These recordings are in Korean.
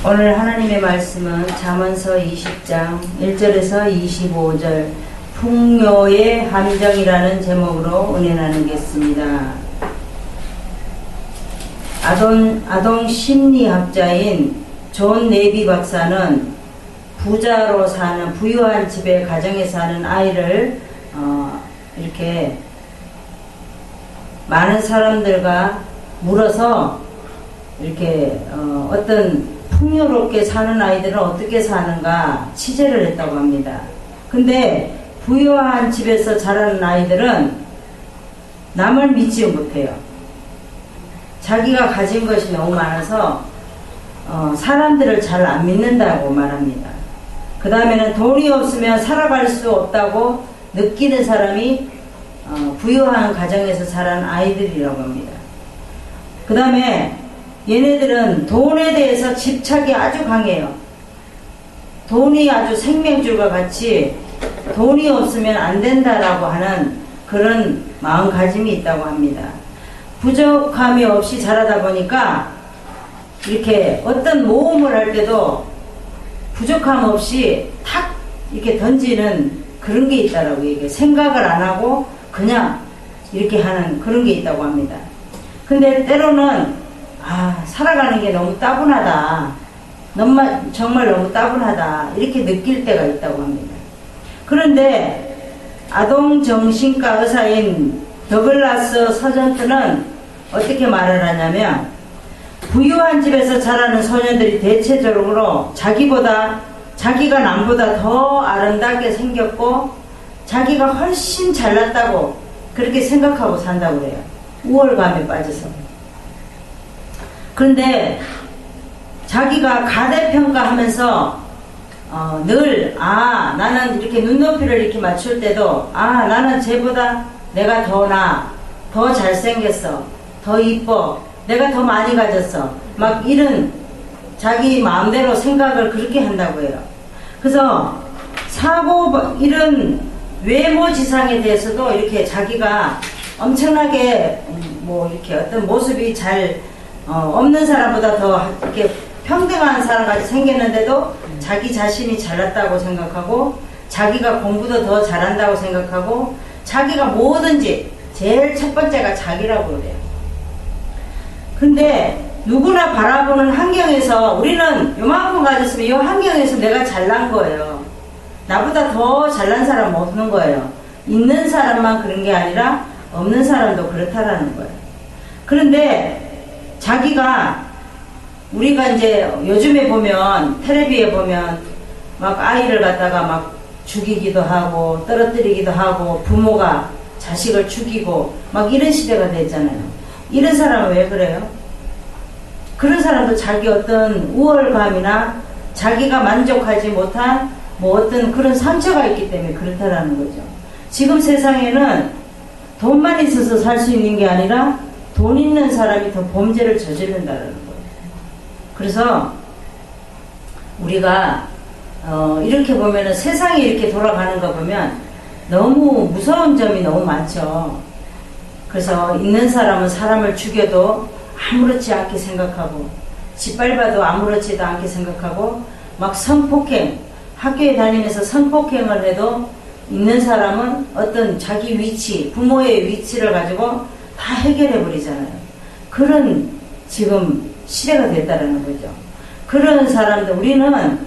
오늘 하나님의 말씀은 잠언서 20장 1절에서 25절 풍요의 함정이라는 제목으로 은혜 나누겠습니다. 아동 심리학자인 존 네비 박사는 부자로 사는 부유한 집의 가정에 사는 아이를 이렇게 많은 사람들과 물어서 이렇게 어떤 풍요롭게 사는 아이들은 어떻게 사는가 취재를 했다고 합니다. 근데 부유한 집에서 자라는 아이들은 남을 믿지 못해요. 자기가 가진 것이 너무 많아서 사람들을 잘 안 믿는다고 말합니다. 그 다음에는 돈이 없으면 살아갈 수 없다고 느끼는 사람이 부유한 가정에서 자란 아이들이라고 합니다. 그 다음에 얘네들은 돈에 대해서 집착이 아주 강해요. 돈이 아주 생명줄과 같이 돈이 없으면 안 된다라고 하는 그런 마음가짐이 있다고 합니다. 부족함이 없이 자라다 보니까 이렇게 어떤 모험을 할 때도 부족함 없이 탁 이렇게 던지는 그런 게 있다라고 얘기해요. 생각을 안 하고 그냥 이렇게 하는 그런 게 있다고 합니다. 근데 때로는 살아가는 게 너무 따분하다. 정말 너무 따분하다. 이렇게 느낄 때가 있다고 합니다. 그런데 아동정신과 의사인 더글라스 서전트는 어떻게 말을 하냐면 부유한 집에서 자라는 소년들이 대체적으로 자기가 남보다 더 아름답게 생겼고 자기가 훨씬 잘났다고 그렇게 생각하고 산다고 그래요. 우월감에 빠져서. 그런데 자기가 가대평가하면서 늘 나는 이렇게 눈높이를 이렇게 맞출 때도 나는 쟤보다 내가 더 나아, 더 잘생겼어, 더 이뻐, 내가 더 많이 가졌어, 막 이런 자기 마음대로 생각을 그렇게 한다고 해요. 그래서 이런 외모지상에 대해서도 이렇게 자기가 엄청나게 이렇게 어떤 모습이 잘 없는 사람보다 더 이렇게 평등한 사람같이 생겼는데도 자기 자신이 잘났다고 생각하고 자기가 공부도 더 잘한다고 생각하고 자기가 뭐든지 제일 첫 번째가 자기라고 그래요. 근데 누구나 바라보는 환경에서 우리는 요만큼 가졌으면 이 환경에서 내가 잘난 거예요. 나보다 더 잘난 사람은 없는 거예요. 있는 사람만 그런 게 아니라 없는 사람도 그렇다라는 거예요. 그런데 우리가 이제 요즘에 보면 텔레비에 보면 막 아이를 갖다가 막 죽이기도 하고 떨어뜨리기도 하고 부모가 자식을 죽이고 막 이런 시대가 됐잖아요. 이런 사람은 왜 그래요? 그런 사람도 자기 어떤 우월감이나 자기가 만족하지 못한 어떤 그런 상처가 있기 때문에 그렇다라는 거죠. 지금 세상에는 돈만 있어서 살 수 있는 게 아니라 돈 있는 사람이 더 범죄를 저지른다는 거예요. 그래서 우리가 이렇게 보면은 세상이 이렇게 돌아가는 거 보면 너무 무서운 점이 너무 많죠. 그래서 있는 사람은 사람을 죽여도 아무렇지 않게 생각하고 짓밟아도 아무렇지도 않게 생각하고 막 성폭행, 학교에 다니면서 성폭행을 해도 있는 사람은 어떤 자기 위치, 부모의 위치를 가지고 다 해결해 버리잖아요. 그런 지금 시대가 됐다는 거죠. 그런 사람들, 우리는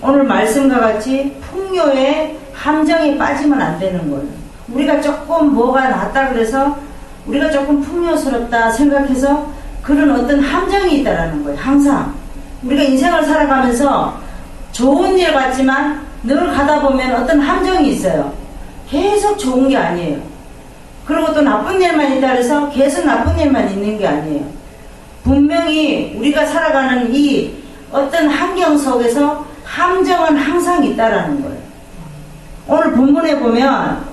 오늘 말씀과 같이 풍요의 함정에 빠지면 안 되는 거예요. 우리가 조금 뭐가 낫다 그래서 우리가 조금 풍요스럽다 생각해서 그런 어떤 함정이 있다라는 거예요. 항상 우리가 인생을 살아가면서 좋은 일 같지만 늘 가다 보면 어떤 함정이 있어요. 계속 좋은 게 아니에요. 그리고 또 나쁜 일만 있다 그래서 계속 나쁜 일만 있는 게 아니에요. 분명히 우리가 살아가는 이 어떤 환경 속에서 함정은 항상 있다라는 거예요. 오늘 본문에 보면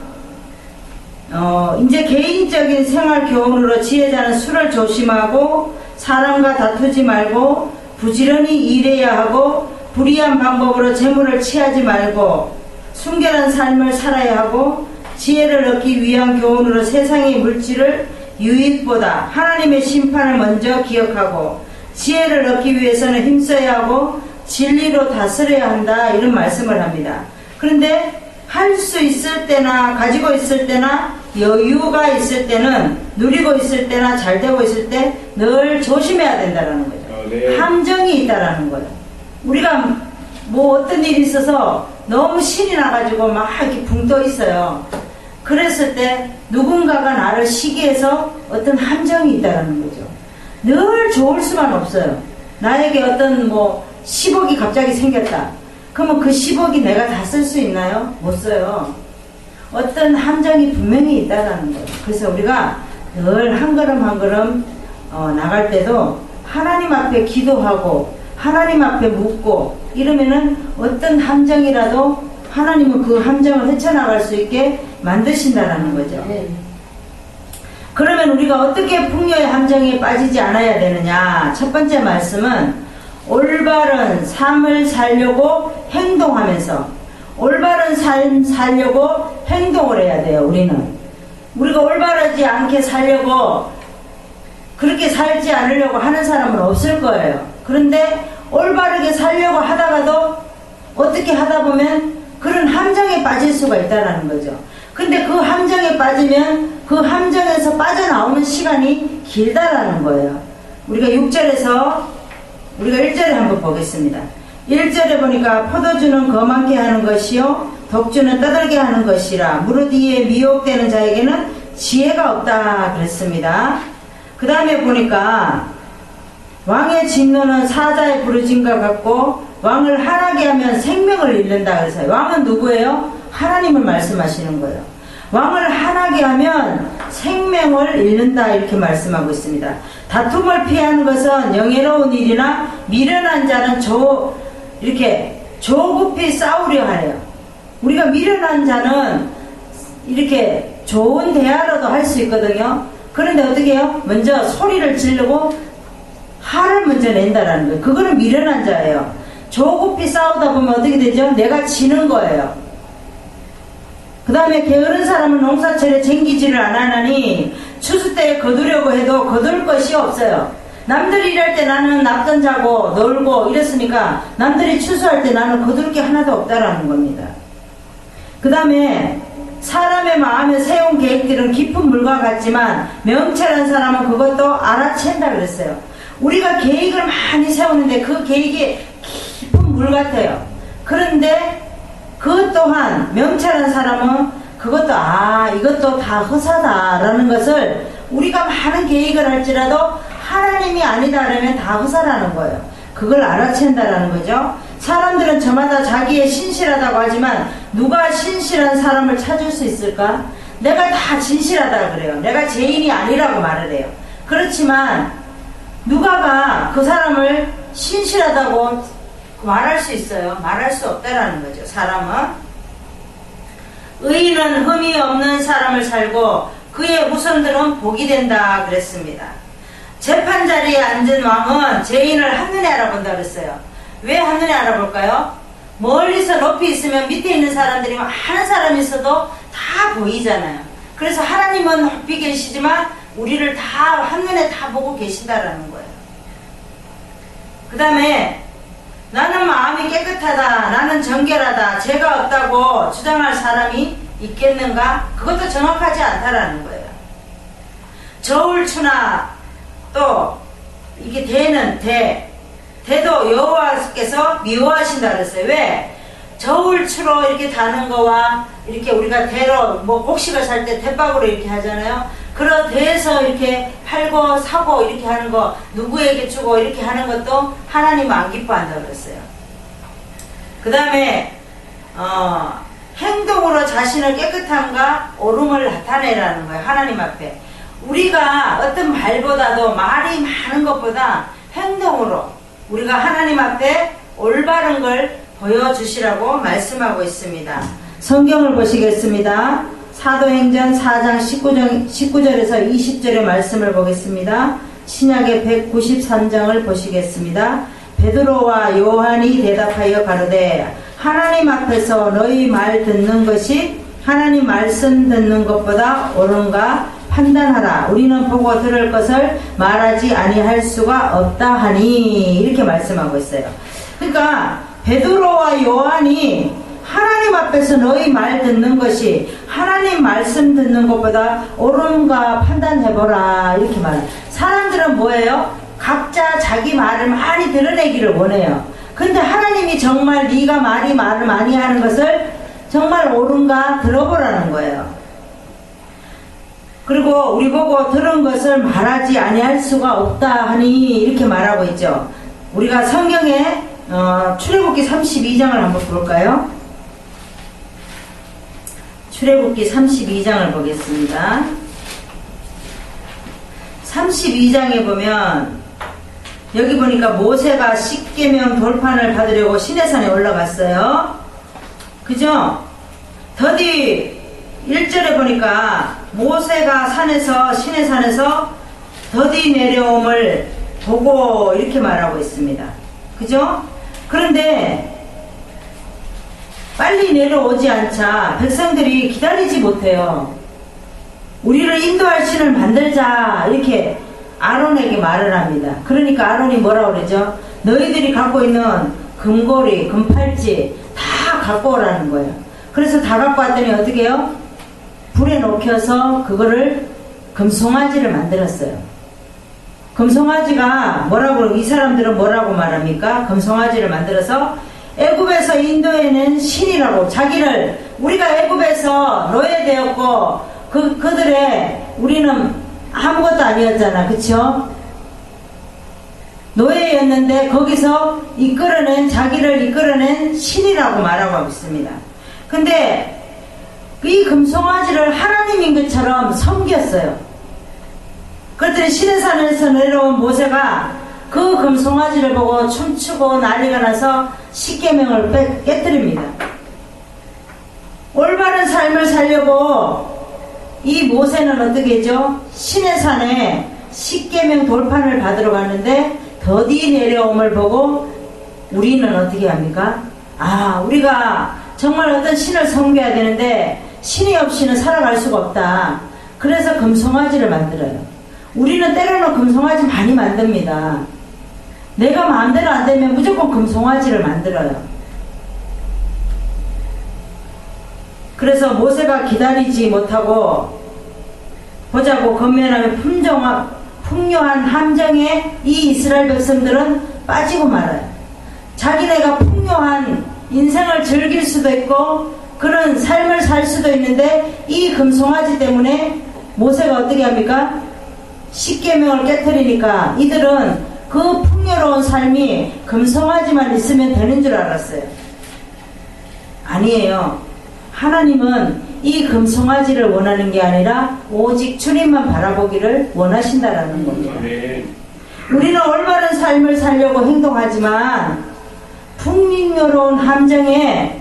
이제 개인적인 생활 교훈으로 지혜자는 술을 조심하고 사람과 다투지 말고 부지런히 일해야 하고 불의한 방법으로 재물을 취하지 말고 순결한 삶을 살아야 하고 지혜를 얻기 위한 교훈으로 세상의 물질을 유익보다 하나님의 심판을 먼저 기억하고 지혜를 얻기 위해서는 힘써야 하고 진리로 다스려야 한다, 이런 말씀을 합니다. 그런데 할 수 있을 때나 가지고 있을 때나 여유가 있을 때는, 누리고 있을 때나 잘 되고 있을 때 늘 조심해야 된다는 거죠. 네. 함정이 있다라는 거예요. 우리가 뭐 어떤 일이 있어서 너무 신이 나가지고 막 이렇게 붕 떠 있어요. 그랬을 때 누군가가 나를 시기해서 어떤 함정이 있다라는 거죠. 늘 좋을 수만 없어요. 나에게 어떤 뭐 10억이 갑자기 생겼다. 그러면 그 10억이 내가 다 쓸 수 있나요? 못 써요. 어떤 함정이 분명히 있다는 거예요. 그래서 우리가 늘 한 걸음 한 걸음 나갈 때도 하나님 앞에 기도하고 하나님 앞에 묻고 이러면은 어떤 함정이라도 하나님은 그 함정을 헤쳐나갈 수 있게 만드신다라는 거죠. 그러면 우리가 어떻게 풍요의 함정에 빠지지 않아야 되느냐? 첫 번째 말씀은 올바른 삶을 살려고 행동하면서, 올바른 삶 살려고 행동을 해야 돼요. 우리가 올바르지 않게 살려고, 그렇게 살지 않으려고 하는 사람은 없을 거예요. 그런데 올바르게 살려고 하다가도 어떻게 하다 보면 그런 함정에 빠질 수가 있다는 거죠. 근데 그 함정에 빠지면 그 함정에서 빠져나오는 시간이 길다라는 거예요. 우리가 6절에서 우리가 1절에 한번 보겠습니다. 1절에 보니까 포도주는 거만케 하는 것이요 독주는 떠들게 하는 것이라 무릇 이에 미혹되는 자에게는 지혜가 없다 그랬습니다. 그 다음에 보니까 왕의 진노는 사자의 부르짐과 같고 왕을 하나게 하면 생명을 잃는다 그랬어요. 왕은 누구예요? 하나님을 말씀하시는 거예요. 왕을 하나게 하면 생명을 잃는다 이렇게 말씀하고 있습니다. 다툼을 피하는 것은 영예로운 일이나 미련한 자는 이렇게 조급히 싸우려 하래요. 우리가 미련한 자는 이렇게 좋은 대화로도 할 수 있거든요. 그런데 어떻게 해요? 먼저 소리를 지르고 화를 먼저 낸다라는 거예요. 그거는 미련한 자예요. 조급히 싸우다 보면 어떻게 되죠? 내가 지는 거예요. 그 다음에 게으른 사람은 농사철에 쟁기지를 안 하나니 추수 때에 거두려고 해도 거둘 것이 없어요. 남들이 일할 때 나는 납던 자고 놀고 이랬으니까 남들이 추수할 때 나는 거둘 게 하나도 없다라는 겁니다. 그 다음에 사람의 마음에 세운 계획들은 깊은 물과 같지만 명철한 사람은 그것도 알아챈다 그랬어요. 우리가 계획을 많이 세우는데 그 계획이 깊은 물 같아요. 그런데 그것 또한 명철한 사람은 그것도 이것도 다 허사다라는 것을, 우리가 많은 계획을 할지라도 하나님이 아니다 그러면 다 허사라는 거예요. 그걸 알아챈다라는 거죠. 사람들은 저마다 자기의 신실하다고 하지만 누가 신실한 사람을 찾을 수 있을까? 내가 다 진실하다 그래요. 내가 죄인이 아니라고 말을 해요. 그렇지만 누가가 그 사람을 신실하다고 말할 수 있어요? 말할 수 없다라는 거죠. 사람은 의인은 흠이 없는 사람을 살고 그의 후손들은 복이 된다 그랬습니다. 재판 자리에 앉은 왕은 죄인을 한눈에 알아본다 그랬어요. 왜 한눈에 알아볼까요? 멀리서 높이 있으면 밑에 있는 사람들이 많은 사람이 있어도 다 보이잖아요. 그래서 하나님은 높이 계시지만 우리를 다 한눈에 다 보고 계신다라는 거예요. 그 다음에 나는 마음이 깨끗하다, 나는 정결하다, 죄가 없다고 주장할 사람이 있겠는가? 그것도 정확하지 않다라는 거예요. 저울추나 또 이게 대도 여호와께서 미워하신다 그랬어요. 왜? 저울추로 이렇게 다는 거와 이렇게 우리가 대로 뭐 곡식을 살 때 대박으로 이렇게 하잖아요. 그런 대에서 이렇게 팔고 사고 이렇게 하는 거, 누구에게 주고 이렇게 하는 것도 하나님 안 기뻐한다 그랬어요. 그 다음에 행동으로 자신의 깨끗함과 옳음을 나타내라는 거예요. 하나님 앞에. 우리가 어떤 말보다도, 말이 많은 것보다 행동으로 우리가 하나님 앞에 올바른 걸 보여주시라고 말씀하고 있습니다. 성경을 보시겠습니다. 사도행전 4장 19절에서 20절의 말씀을 보겠습니다. 신약의 193장을 보시겠습니다. 베드로와 요한이 대답하여 가로되 하나님 앞에서 너희 말 듣는 것이 하나님 말씀 듣는 것보다 옳은가 판단하라. 우리는 보고 들을 것을 말하지 아니할 수가 없다 하니 이렇게 말씀하고 있어요. 그러니까 베드로와 요한이 하나님 앞에서 너희 말 듣는 것이 하나님 말씀 듣는 것보다 옳은가 판단해보라 이렇게 말해요. 사람들은 뭐예요? 각자 자기 말을 많이 드러내기를 원해요. 근데 하나님이 정말 네가 말을 많이 하는 것을 정말 옳은가 들어보라는 거예요. 그리고 우리 보고 들은 것을 말하지 아니할 수가 없다 하니 이렇게 말하고 있죠. 우리가 성경에 출애굽기 32장을 한번 볼까요? 출애굽기 32장을 보겠습니다. 32장에 보면 여기 보니까 모세가 십계명 돌판을 받으려고 시내산에 올라갔어요. 그죠? 더디 1절에 보니까 모세가 시내산에서 더디 내려옴을 보고 이렇게 말하고 있습니다. 그죠? 그런데 빨리 내려오지 않자 백성들이 기다리지 못해요. 우리를 인도할 신을 만들자 이렇게 아론에게 말을 합니다. 그러니까 아론이 뭐라고 그러죠? 너희들이 갖고 있는 금고리, 금팔찌 다 갖고 오라는 거예요. 그래서 다 갖고 왔더니 어떻게 해요? 불에 녹여서 그거를 금송아지를 만들었어요. 금송아지가 뭐라고, 이 사람들은 뭐라고 말합니까? 금송아지를 만들어서 애굽에서 인도해낸 신이라고, 자기를 우리가 애굽에서 노예되었고 그들의 우리는 아무것도 아니었잖아. 그쵸? 노예였는데 거기서 자기를 이끌어낸 신이라고 말하고 있습니다. 근데 이 금송아지를 하나님인 것처럼 섬겼어요. 그랬더니 시내산에서 내려온 모세가 그 금송아지를 보고 춤추고 난리가 나서 십계명을 깨뜨립니다. 올바른 삶을 살려고 이 모세는 어떻게 했죠? 시내산에 십계명 돌판을 받으러 갔는데 더디 내려옴을 보고 우리는 어떻게 합니까? 우리가 정말 어떤 신을 섬겨야 되는데 신이 없이는 살아갈 수가 없다. 그래서 금송아지를 만들어요. 우리는 때로는 금송아지 많이 만듭니다. 내가 마음대로 안 되면 무조건 금송아지를 만들어요. 그래서 모세가 기다리지 못하고 보자고 건면하며 풍요한 함정에 이 이스라엘 백성들은 빠지고 말아요. 자기네가 풍요한 인생을 즐길 수도 있고 그런 삶을 살 수도 있는데 이 금송아지 때문에 모세가 어떻게 합니까? 십계명을 깨뜨리니까 이들은 그 풍요로운 삶이 금송아지만 있으면 되는 줄 알았어요. 아니에요. 하나님은 이 금송아지를 원하는 게 아니라 오직 주님만 바라보기를 원하신다라는 겁니다. 우리는 올바른 삶을 살려고 행동하지만 풍요로운 함정에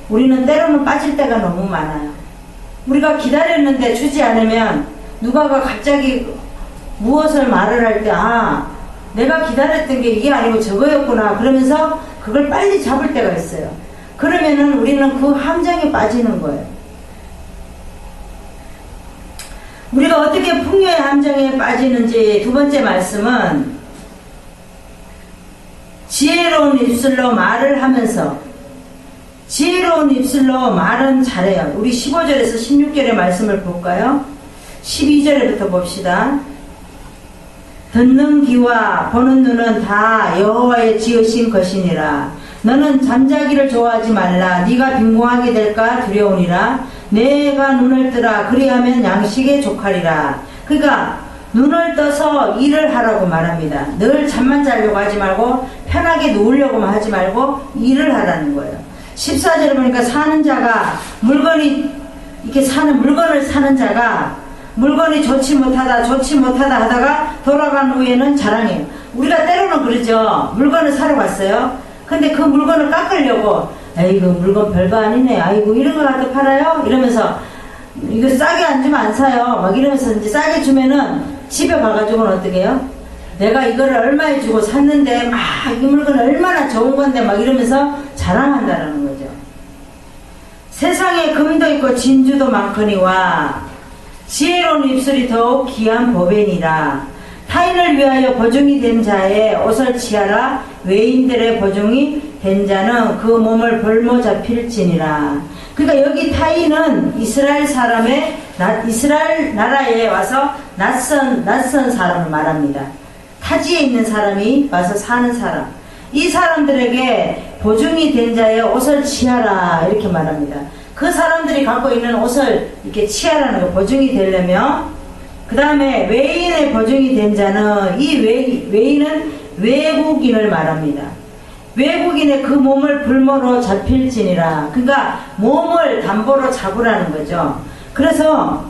우리는 때로는 빠질 때가 너무 많아요. 우리가 기다렸는데 주지 않으면 누가가 갑자기 무엇을 말을 할 때 내가 기다렸던 게 이게 아니고 저거였구나 그러면서 그걸 빨리 잡을 때가 있어요. 그러면은 우리는 그 함정에 빠지는 거예요. 우리가 어떻게 풍요의 함정에 빠지는지 두 번째 말씀은 지혜로운 입술로 말을 하면서 지혜로운 입술로 말은 잘해요. 우리 15절에서 16절의 말씀을 볼까요? 12절에부터 봅시다. 듣는 귀와 보는 눈은 다 여호와의 지으신 것이니라. 너는 잠자기를 좋아하지 말라. 네가 빈궁하게 될까 두려우니라. 내가 눈을 뜨라. 그리하면 양식에 족하리라. 그러니까 눈을 떠서 일을 하라고 말합니다. 늘 잠만 자려고 하지 말고 편하게 누우려고만 하지 말고 일을 하라는 거예요. 14절에 보니까 사는 자가 물건을 사는 자가 물건이 좋지 못하다 하다가 돌아간 후에는 자랑해요. 우리가 때로는 그러죠. 물건을 사러 갔어요. 근데 그 물건을 깎으려고 아이고 물건 별거 아니네. 아이고 이런 거 갖다 팔아요? 이러면서 이거 싸게 안 주면 안 사요. 막 이러면서 이제 싸게 주면은 집에 가가지고는 어떻게 해요? 내가 이거를 얼마에 주고 샀는데 이 물건 얼마나 좋은 건데 막 이러면서 자랑한다라는 거죠. 세상에 금도 있고 진주도 많거니와 지혜로운 입술이 더욱 귀한 보배니라. 타인을 위하여 보증이 된 자의 옷을 취하라. 외인들의 보증이 된 자는 그 몸을 볼모 잡힐지니라. 그러니까 여기 타인은 이스라엘 나라에 와서 낯선 사람을 말합니다. 타지에 있는 사람이 와서 사는 사람. 이 사람들에게 보증이 된 자의 옷을 취하라 이렇게 말합니다. 그 사람들이 갖고 있는 옷을 이렇게 취하라는 거, 보증이 되려면. 그 다음에 외인의 보증이 된 자는, 이 외인은 외국인을 말합니다. 외국인의 그 몸을 불모로 잡힐지니라. 그러니까 몸을 담보로 잡으라는 거죠. 그래서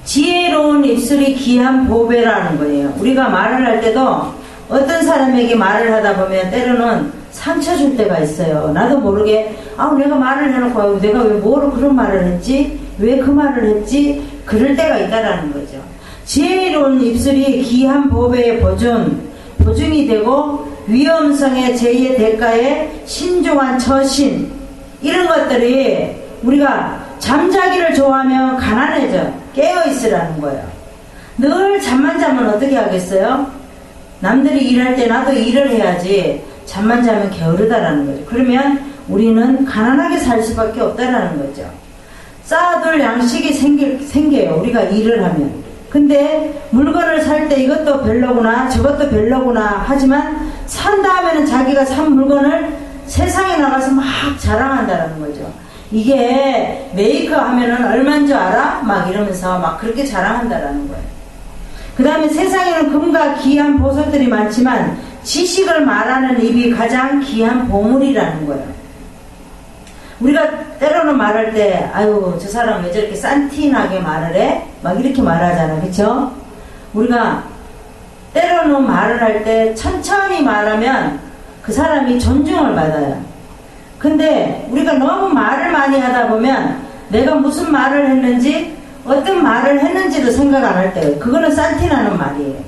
지혜로운 입술이 귀한 보배라는 거예요. 우리가 말을 할 때도 어떤 사람에게 말을 하다 보면 때로는 상처 줄 때가 있어요. 나도 모르게 내가 말을 해놓고 내가 왜 뭐로 그런 말을 했지? 왜 그 말을 했지? 그럴 때가 있다라는 거죠. 지혜로운 입술이 귀한 보배의 보증이 되고 위험성의 제의 대가에 신중한 처신, 이런 것들이, 우리가 잠자기를 좋아하면 가난해져. 깨어있으라는 거예요. 늘 잠만 자면 어떻게 하겠어요? 남들이 일할 때 나도 일을 해야지. 잠만 자면 게으르다라는 거죠. 그러면 우리는 가난하게 살 수밖에 없다라는 거죠. 쌓아둘 양식이 생겨요. 우리가 일을 하면. 근데 물건을 살 때 이것도 별로구나 저것도 별로구나 하지만 산 다음에는 자기가 산 물건을 세상에 나가서 막 자랑한다라는 거죠. 이게 메이크업 하면은 얼마인 줄 알아? 막 이러면서 막 그렇게 자랑한다라는 거예요. 그 다음에 세상에는 금과 귀한 보석들이 많지만 지식을 말하는 입이 가장 귀한 보물이라는 거예요. 우리가 때로는 말할 때 저 사람 왜 저렇게 싼티나게 말을 해? 막 이렇게 말하잖아. 그쵸? 우리가 때로는 말을 할 때 천천히 말하면 그 사람이 존중을 받아요. 근데 우리가 너무 말을 많이 하다 보면 내가 무슨 말을 했는지, 어떤 말을 했는지도 생각 안 할 때예요. 그거는 싼티나는 말이에요.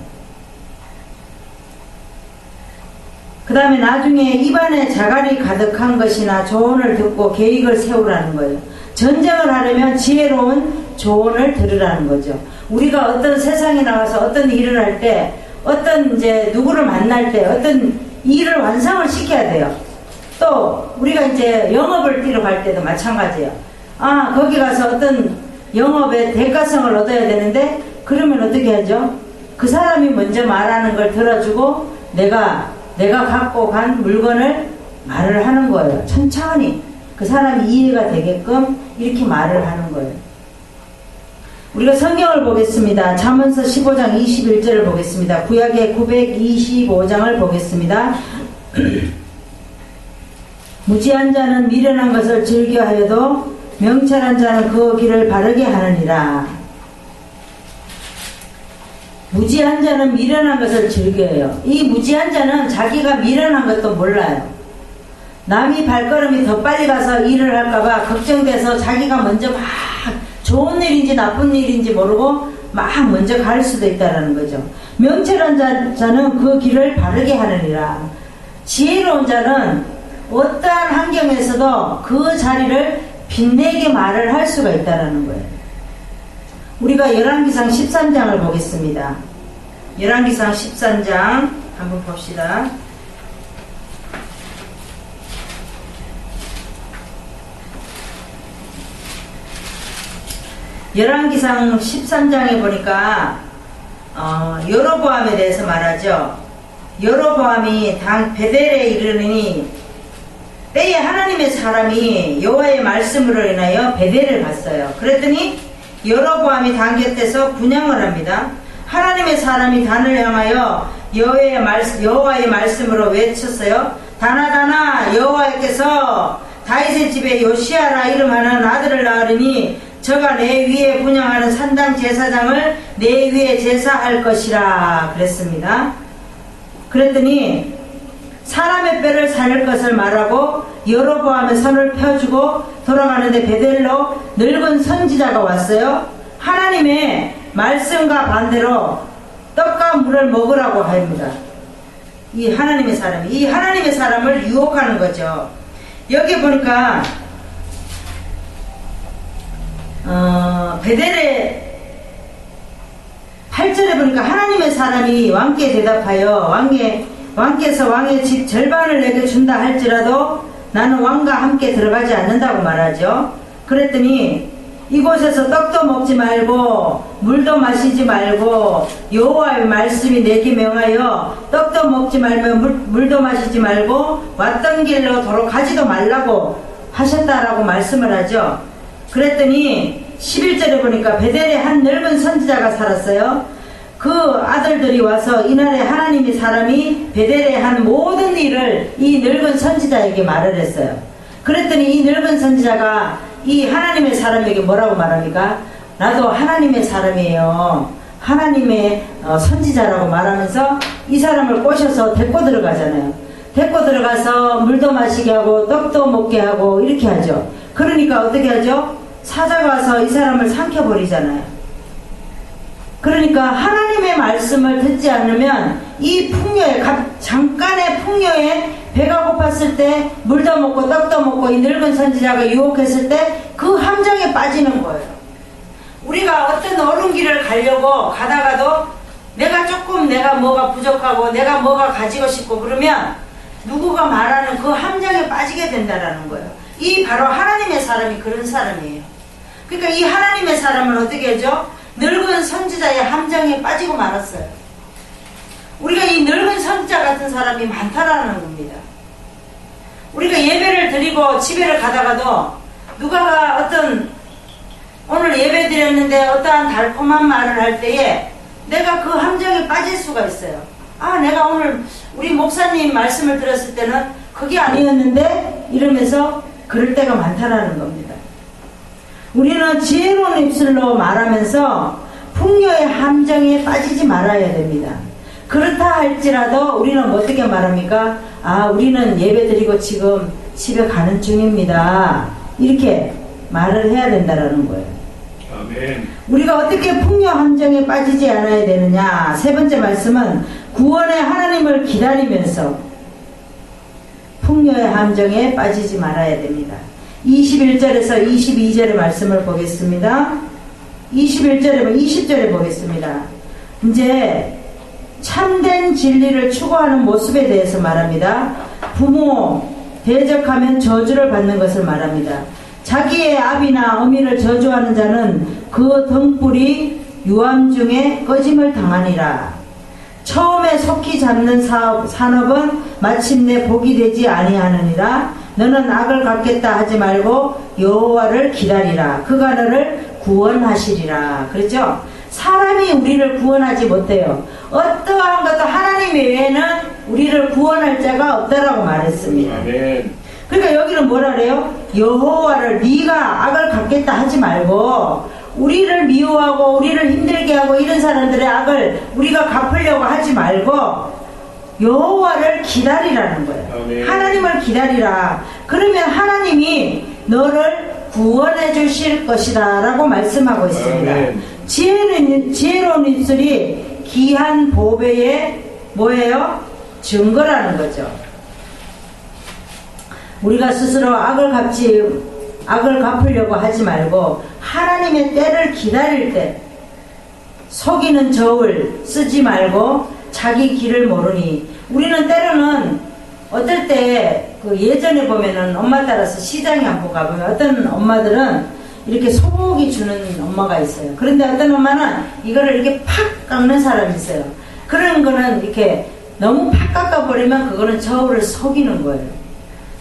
그 다음에 나중에 입안에 자갈이 가득한 것이나 조언을 듣고 계획을 세우라는 거예요. 전쟁을 하려면 지혜로운 조언을 들으라는 거죠. 우리가 어떤 세상에 나가서 어떤 일을 할 때, 어떤 이제 누구를 만날 때 어떤 일을 완성을 시켜야 돼요. 또 우리가 이제 영업을 뛰러 갈 때도 마찬가지예요. 거기 가서 어떤 영업의 대가성을 얻어야 되는데, 그러면 어떻게 하죠? 그 사람이 먼저 말하는 걸 들어주고 내가 갖고 간 물건을 말을 하는 거예요. 천천히 그 사람이 이해가 되게끔 이렇게 말을 하는 거예요. 우리가 성경을 보겠습니다. 잠언서 15장 21절을 보겠습니다. 구약의 925장을 보겠습니다. 무지한 자는 미련한 것을 즐겨하여도 명철한 자는 그 길을 바르게 하느니라. 무지한 자는 미련한 것을 즐겨요. 이 무지한 자는 자기가 미련한 것도 몰라요. 남이 발걸음이 더 빨리 가서 일을 할까봐 걱정돼서 자기가 먼저 막 좋은 일인지 나쁜 일인지 모르고 막 먼저 갈 수도 있다는 거죠. 명철한 자는 그 길을 바르게 하느니라. 지혜로운 자는 어떠한 환경에서도 그 자리를 빛내게 말을 할 수가 있다는 거예요. 우리가 열왕기상 13장을 보겠습니다. 열왕기상 13장 한번 봅시다. 열왕기상 13장에 보니까 여로보암에 대해서 말하죠. 여로보암이 베델에 이르니 때에 하나님의 사람이 여호와의 말씀으로 인하여 베델을 갔어요. 그랬더니 여로보암이 단 곁에서 분향을 합니다. 하나님의 사람이 단을 향하여 여호와의 말씀으로 외쳤어요. 다나 여호와께서 다윗의 집에 요시아라 이름하는 아들을 낳으리니 저가 내 위에 분향하는 산당 제사장을 내 위에 제사할 것이라 그랬습니다. 그랬더니 사람의 뼈를 살릴 것을 말하고 여로보암의 손을 펴주고 돌아가는데 베델로 늙은 선지자가 왔어요. 하나님의 말씀과 반대로 떡과 물을 먹으라고 합니다. 이 하나님의 사람을 유혹하는 거죠. 여기 보니까 베델의 8절에 보니까 하나님의 사람이 왕께 대답하여 왕께서 왕의 집 절반을 내게 준다 할지라도 나는 왕과 함께 들어가지 않는다고 말하죠. 그랬더니 이곳에서 떡도 먹지 말고 물도 마시지 말고 여호와의 말씀이 내게 명하여 떡도 먹지 말며 물도 마시지 말고 왔던 길로 돌아가지도 말라고 하셨다라고 말씀을 하죠. 그랬더니 11절에 보니까 베델에 한 늙은 선지자가 살았어요. 그 아들들이 와서 이날에 하나님의 사람이 베델에 한 모든 일을 이 늙은 선지자에게 말을 했어요. 그랬더니 이 늙은 선지자가 이 하나님의 사람에게 뭐라고 말합니까? 나도 하나님의 사람이에요. 하나님의 선지자라고 말하면서 이 사람을 꼬셔서 데리고 들어가잖아요. 데리고 들어가서 물도 마시게 하고 떡도 먹게 하고 이렇게 하죠. 그러니까 어떻게 하죠? 사자가 와서 이 사람을 삼켜버리잖아요. 그러니까 하나님의 말씀을 듣지 않으면 이 풍요에 잠깐의 풍요에 배가 고팠을 때 물도 먹고 떡도 먹고 이 늙은 선지자가 유혹했을 때 그 함정에 빠지는 거예요. 우리가 어떤 옳은 길을 가려고 가다가도 내가 뭐가 부족하고 내가 뭐가 가지고 싶고 그러면 누구가 말하는 그 함정에 빠지게 된다라는 거예요. 이 바로 하나님의 사람이 그런 사람이에요. 그러니까 이 하나님의 사람은 어떻게 하죠? 늙은 선지자의 함정에 빠지고 말았어요. 우리가 이 늙은 선지자 같은 사람이 많다라는 겁니다. 우리가 예배를 드리고 집에를 가다가도 누가 오늘 예배 드렸는데 어떠한 달콤한 말을 할 때에 내가 그 함정에 빠질 수가 있어요. 내가 오늘 우리 목사님 말씀을 들었을 때는 그게 아니었는데 이러면서 그럴 때가 많다라는 겁니다. 우리는 지혜로운 입술로 말하면서 풍요의 함정에 빠지지 말아야 됩니다. 그렇다 할지라도 우리는 어떻게 말합니까? 우리는 예배드리고 지금 집에 가는 중입니다. 이렇게 말을 해야 된다는 거예요. 아멘. 우리가 어떻게 풍요 함정에 빠지지 않아야 되느냐? 세 번째 말씀은 구원의 하나님을 기다리면서 풍요의 함정에 빠지지 말아야 됩니다. 21절에서 22절의 말씀을 보겠습니다. 21절에 20절에 보겠습니다. 이제 참된 진리를 추구하는 모습에 대해서 말합니다. 부모 대적하면 저주를 받는 것을 말합니다. 자기의 아비나 어미를 저주하는 자는 그 등불이 유암 중에 꺼짐을 당하니라. 처음에 속히 잡는 산업은 마침내 복이 되지 아니하느니라. 너는 악을 갚겠다 하지 말고 여호와를 기다리라. 그가 너를 구원하시리라. 그렇죠? 사람이 우리를 구원하지 못해요. 어떠한 것도 하나님 외에는 우리를 구원할 자가 없다라고 말했습니다. 아멘. 그러니까 여기는 뭐라 그래요? 여호와를 네가 악을 갚겠다 하지 말고 우리를 미워하고 우리를 힘들게 하고 이런 사람들의 악을 우리가 갚으려고 하지 말고 여호와를 기다리라는 거예요. 아멘. 하나님을 기다리라. 그러면 하나님이 너를 구원해 주실 것이다 라고 말씀하고 있습니다. 아멘. 지혜로운 입술이 귀한 보배의 뭐예요? 증거라는 거죠. 우리가 스스로 악을 갚으려고 하지 말고 하나님의 때를 기다릴 때 속이는 저울 쓰지 말고 자기 길을 모르니. 우리는 때로는 어떨 때 그 예전에 보면은 엄마 따라서 시장에 한번 가보면 어떤 엄마들은 이렇게 소고기 주는 엄마가 있어요. 그런데 어떤 엄마는 이거를 이렇게 팍 깎는 사람이 있어요. 그런 거는 이렇게 너무 팍 깎아버리면 그거는 저울을 속이는 거예요.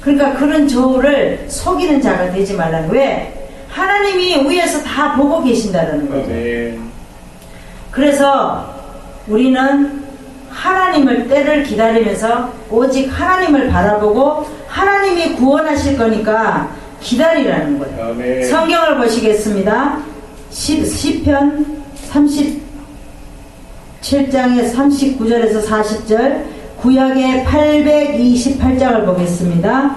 그러니까 그런 저울을 속이는 자가 되지 말라는. 왜? 하나님이 위에서 다 보고 계신다는 거죠. 아멘. 그래서 우리는 하나님을 때를 기다리면서 오직 하나님을 바라보고 하나님이 구원하실 거니까 기다리라는 거예요. 아멘. 성경을 보시겠습니다. 시편 37장의 39절에서 40절, 구약의 828장을 보겠습니다.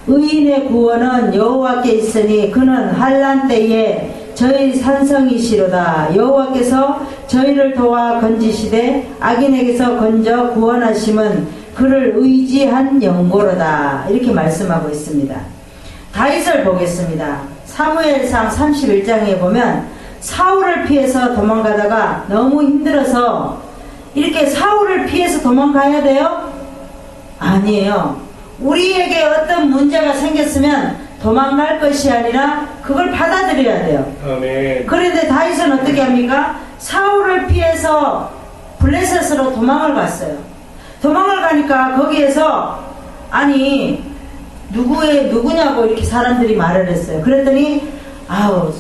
의인의 구원은 여호와께 있으니 그는 환난 때에 저희 산성이시로다. 여호와께서 저희를 도와 건지시되 악인에게서 건져 구원하심은 그를 의지한 영고로다. 이렇게 말씀하고 있습니다. 다윗을 보겠습니다. 사무엘상 31장에 보면 사울을 피해서 도망가다가 너무 힘들어서 이렇게 사울을 피해서 도망가야 돼요? 아니에요. 우리에게 어떤 문제가 생겼으면 도망갈 것이 아니라 그걸 받아들여야 돼요. 아멘. 그런데 다윗은 어떻게 합니까? 사울을 피해서 블레셋으로 도망을 갔어요. 도망을 가니까 거기에서 아니 누구냐고 이렇게 사람들이 말을 했어요. 그랬더니 아우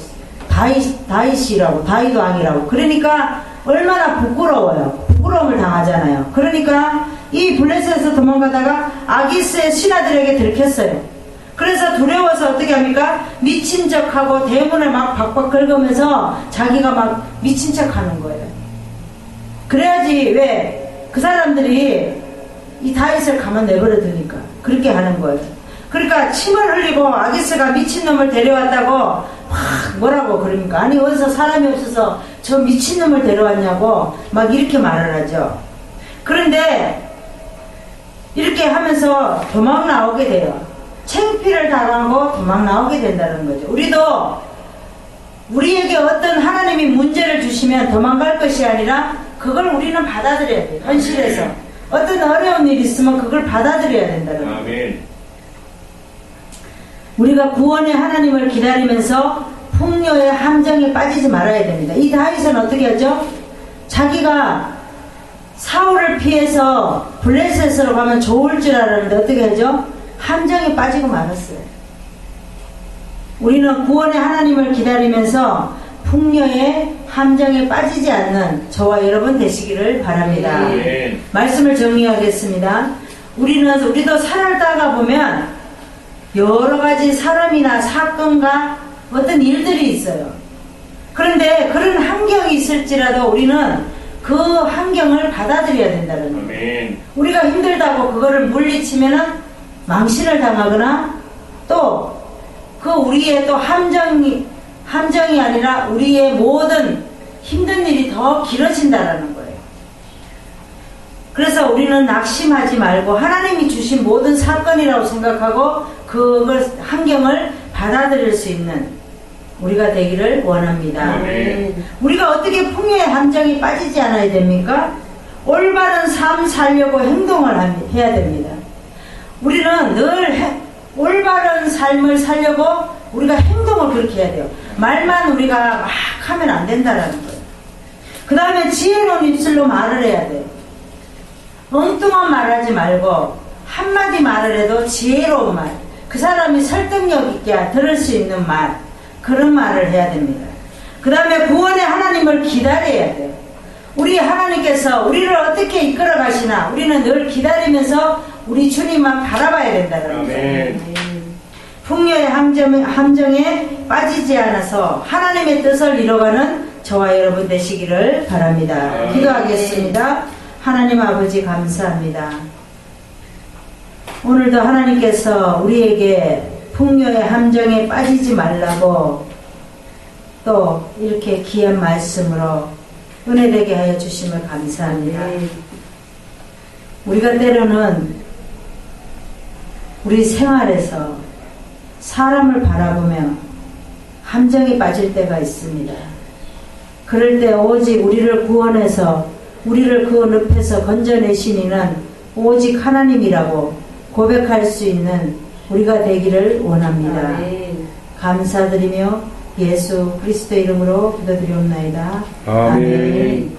다윗이라고, 다윗 왕이라고. 그러니까 얼마나 부끄러워요. 부끄러움을 당하잖아요. 그러니까 이 블레셋에서 도망가다가 아기스의 신하들에게 들켰어요. 그래서 두려워서 어떻게 합니까? 미친 척하고 대문을 막 박박 긁으면서 자기가 막 미친 척 하는 거예요. 그래야지 왜 그 사람들이 이 다윗을 가만 내버려 두니까 그렇게 하는 거예요. 그러니까 침을 흘리고 아기스가 미친놈을 데려왔다고 막 뭐라고 그러니까 아니 어디서 사람이 없어서 저 미친놈을 데려왔냐고 막 이렇게 말을 하죠. 그런데 이렇게 하면서 도망 나오게 돼요. 창피를 당하고 도망 나오게 된다는 거죠. 우리도 우리에게 어떤 하나님이 문제를 주시면 도망갈 것이 아니라 그걸 우리는 받아들여야 돼요. 현실에서 어떤 어려운 일이 있으면 그걸 받아들여야 된다는 거예요. 아멘. 우리가 구원의 하나님을 기다리면서 풍요의 함정에 빠지지 말아야 됩니다. 이 다윗은 어떻게 하죠? 자기가 사울을 피해서 블레셋으로 가면 좋을 줄 알았는데 어떻게 하죠? 함정에 빠지고 말았어요. 우리는 구원의 하나님을 기다리면서 풍요의 함정에 빠지지 않는 저와 여러분 되시기를 바랍니다. 아멘. 말씀을 정리하겠습니다. 우리도 살아가다 보면 여러 가지 사람이나 사건과 어떤 일들이 있어요. 그런데 그런 환경이 있을지라도 우리는 그 환경을 받아들여야 된다는 거예요. 아멘. 우리가 힘들다고 그거를 물리치면은 망신을 당하거나 또 그 우리의 또 함정이 아니라 우리의 모든 힘든 일이 더 길어진다라는 거예요. 그래서 우리는 낙심하지 말고 하나님이 주신 모든 사건이라고 생각하고 그걸 환경을 받아들일 수 있는 우리가 되기를 원합니다. 아멘. 우리가 어떻게 풍요의 함정에 빠지지 않아야 됩니까? 올바른 삶 살려고 행동을 해야 됩니다. 우리는 늘 올바른 삶을 살려고 우리가 행동을 그렇게 해야 돼요. 말만 우리가 막 하면 안 된다라는 거예요. 그 다음에 지혜로운 입술로 말을 해야 돼요. 엉뚱한 말하지 말고 한마디 말을 해도 지혜로운 말, 그 사람이 설득력 있게 들을 수 있는 말, 그런 말을 해야 됩니다. 그 다음에 구원의 하나님을 기다려야 돼요. 우리 하나님께서 우리를 어떻게 이끌어 가시나 우리는 늘 기다리면서 우리 주님만 바라봐야 된다는 거예요. 풍요의 함정에 빠지지 않아서 하나님의 뜻을 이뤄가는 저와 여러분 되시기를 바랍니다. 기도하겠습니다. 하나님 아버지 감사합니다. 오늘도 하나님께서 우리에게 풍요의 함정에 빠지지 말라고 또 이렇게 귀한 말씀으로 은혜되게 하여 주심을 감사합니다. 우리가 때로는 우리 생활에서 사람을 바라보며 함정에 빠질 때가 있습니다. 그럴 때 오직 우리를 구원해서 우리를 그 늪에서 건져내신 이는 오직 하나님이라고 고백할 수 있는 우리가 되기를 원합니다. 감사드리며 예수 그리스도 이름으로 기도드리옵나이다. 아멘.